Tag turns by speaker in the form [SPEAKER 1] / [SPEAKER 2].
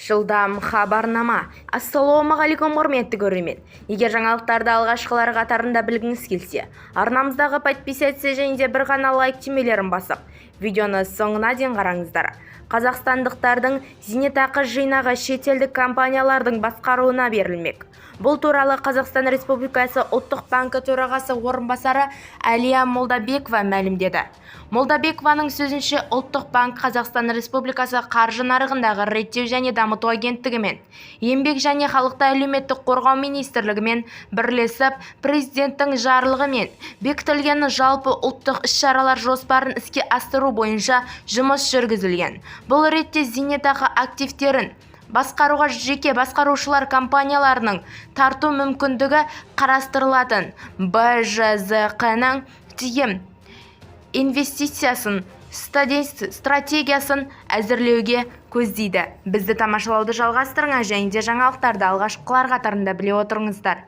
[SPEAKER 1] Жылдам хабарнама. Ассалаумағалейкум құрметті көрермен. Егер жаңалықтарды алғашқылар қатарында білгіңіз келсе, арнамыздағы подписаться және де бір ғана лайк түймелерін басып, видеоны соңына дейін қараңыздар. Қазақстандықтардың зейнетақы жинағы шетелдік компаниялардың басқаруына берілмек. Бұл туралы Қазақстан Республикасы ұлттық банкі төрағасы орынбасары Әлия Молдабекова мәлімдеді. Молдабекованың сөзінше, ұлттық банк Қазақстан Республикасы қаржы нарығындағы реттеу және дамыту агенттігімен, еңбек және халықты әлеуметтік қорғау министрлігімен бірлесіп, президенттің жарлығымен бекітілген жалпы ұлттық іс-шаралар жоспарын іске асыру бойынша жұмыс жүргізілген. Бұл ретте зейнетақы активтерін басқаруға жеке басқарушылар компанияларының тарту мүмкіндігі қарастырылатын БЖЗК-ның тиім инвестициясын стратегиясын әзірлеуге көздейді. Бізді тамашалауды жалғастырыңыз және де жаңалықтарды алғашқылар қатарында біле отырыңыздар.